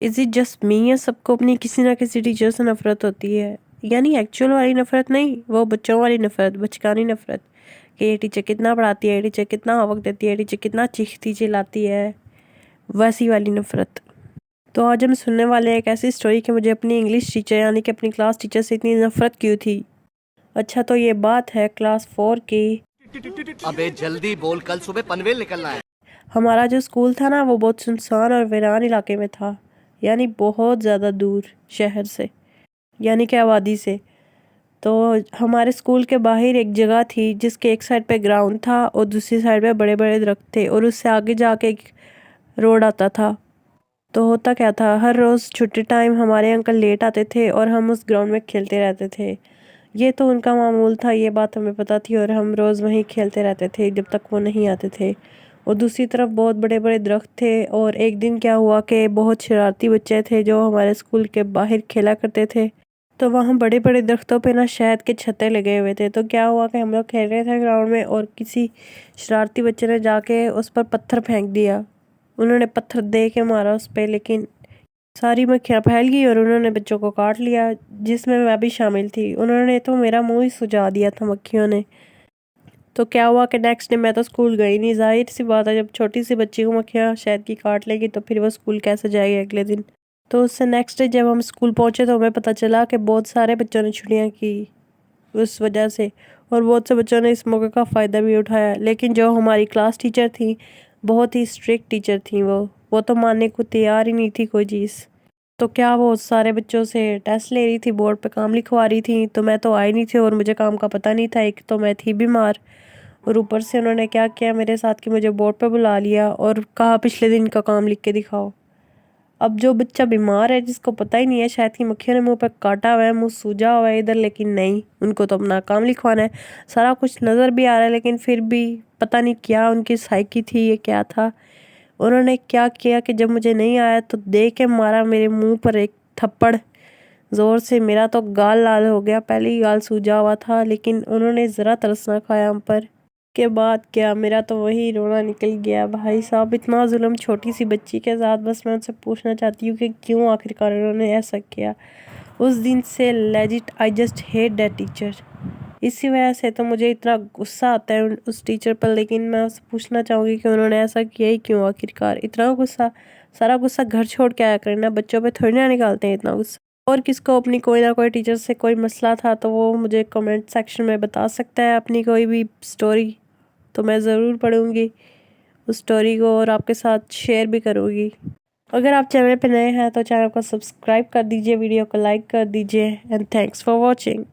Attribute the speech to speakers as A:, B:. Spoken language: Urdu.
A: از اٹ جسٹ می یا سب کو اپنی کسی نہ کسی ٹیچر سے نفرت ہوتی ہے؟ یعنی ایکچوئل والی نفرت نہیں، وہ بچوں والی نفرت، بچکانی نفرت کہ یہ ٹیچر کتنا پڑھاتی ہے، یہ ٹیچر کتنا ہوم ورک دیتی ہے، یہ ٹیچر کتنا چیختی چلاتی ہے، ویسی والی نفرت۔ تو آج ہم سننے والے ہیں ایک ایسی سٹوری کہ مجھے اپنی انگلش ٹیچر یعنی کہ اپنی کلاس ٹیچر سے اتنی نفرت کیوں تھی۔ اچھا تو یہ بات ہے کلاس 4 کی۔
B: ابے جلدی بول، کل صبح پنویل نکلنا ہے۔
A: ہمارا جو اسکول تھا نا وہ بہت سنسان اور ویران علاقے میں تھا، یعنی بہت زیادہ دور شہر سے، یعنی کہ آبادی سے۔ تو ہمارے اسکول کے باہر ایک جگہ تھی جس کے ایک سائڈ پہ گراؤنڈ تھا اور دوسری سائڈ پہ بڑے بڑے درخت تھے، اور اس سے آگے جا کے ایک روڈ آتا تھا۔ تو ہوتا کیا تھا، ہر روز چھٹی ٹائم ہمارے انکل لیٹ آتے تھے اور ہم اس گراؤنڈ میں کھیلتے رہتے تھے۔ یہ تو ان کا معمول تھا، یہ بات ہمیں پتہ تھی، اور ہم روز وہیں کھیلتے رہتے تھے جب تک وہ نہیں آتے تھے۔ اور دوسری طرف بہت بڑے بڑے درخت تھے، اور ایک دن کیا ہوا کہ بہت شرارتی بچے تھے جو ہمارے اسکول کے باہر کھیلا کرتے تھے۔ تو وہاں بڑے بڑے درختوں پہ نا شہد کے چھتے لگے ہوئے تھے۔ تو کیا ہوا کہ ہم لوگ کھیل رہے تھے گراؤنڈ میں، اور کسی شرارتی بچے نے جا کے اس پر پتھر پھینک دیا۔ انہوں نے پتھر دے کے مارا اس پہ، لیکن ساری مکھیاں پھیل گئی اور انہوں نے بچوں کو کاٹ لیا، جس میں بھی شامل تھی۔ انہوں نے تو میرا منہ ہی سجا دیا تھا مکھیوں نے۔ تو کیا ہوا کہ نیکسٹ ڈے میں تو اسکول گئی نہیں، ظاہر سی بات ہے جب چھوٹی سی بچی کو مکھیاں شہد کی کاٹ لے گی تو پھر وہ اسکول کیسے جائے گی اگلے دن۔ تو اس سے نیکسٹ ڈے جب ہم اسکول پہنچے تو ہمیں پتہ چلا کہ بہت سارے بچوں نے چھٹیاں کی اس وجہ سے، اور بہت سے بچوں نے اس موقع کا فائدہ بھی اٹھایا۔ لیکن جو ہماری کلاس ٹیچر تھیں، بہت ہی اسٹرکٹ ٹیچر تھیں، وہ تو ماننے کو تیار ہی نہیں تھی کوئی چیز۔ تو کیا وہ سارے بچوں سے ٹیسٹ لے رہی تھی، بورڈ پہ کام لکھوا رہی تھی، تو میں تو آئی نہیں تھی اور مجھے کام کا پتہ نہیں تھا، ایک تو میں تھی بیمار، اور اوپر سے انہوں نے کیا کیا میرے ساتھ کہ مجھے بورڈ پہ بلا لیا اور کہا پچھلے دن کا کام لکھ کے دکھاؤ۔ اب جو بچہ بیمار ہے، جس کو پتہ ہی نہیں ہے شاید کی مکھیوں نے منہ پہ کاٹا ہوا ہے، منہ سوجا ہوا ہے ادھر، لیکن نہیں، ان کو تو اپنا کام لکھوانا ہے، سارا کچھ نظر بھی آ رہا ہے، لیکن پھر بھی پتہ نہیں کیا ان کی سائیکی تھی، یہ کیا تھا۔ انہوں نے کیا کیا کہ جب مجھے نہیں آیا تو دے کے مارا میرے منہ پر ایک تھپڑ زور سے، میرا تو گال لال ہو گیا، پہلے ہی گال سوجا ہوا تھا، لیکن انہوں نے ذرا ترس نہ کھایا ہم پر۔ کے بعد کیا میرا تو وہی رونا نکل گیا، بھائی صاحب اتنا ظلم چھوٹی سی بچی کے ساتھ۔ بس میں ان سے پوچھنا چاہتی ہوں کہ کیوں آخرکار انہوں نے ایسا کیا۔ اس دن سے لیجٹ I just hate that teacher. اسی وجہ سے تو مجھے اتنا غصہ آتا ہے اس ٹیچر پر، لیکن میں اسے پوچھنا چاہوں گی کہ انہوں نے ایسا کیا ہی کیوں آخرکار۔ اتنا غصہ، سارا غصہ گھر چھوڑ کے آیا کرنا، بچوں پہ تھوڑی نہ نکالتے ہیں اتنا غصہ۔ اور کس کو اپنی کوئی نہ کوئی ٹیچر سے کوئی مسئلہ تھا تو وہ مجھے کمنٹ سیکشن میں بتا سکتا ہے اپنی کوئی بھی سٹوری، تو میں ضرور پڑھوں گی اس سٹوری کو اور آپ کے ساتھ شیئر بھی کروں گی۔ اگر آپ چینل پہ نئے ہیں تو چینل کو سبسکرائب کر دیجئے، ویڈیو کو لائک کر دیجئے، اینڈ تھینکس فار واچنگ۔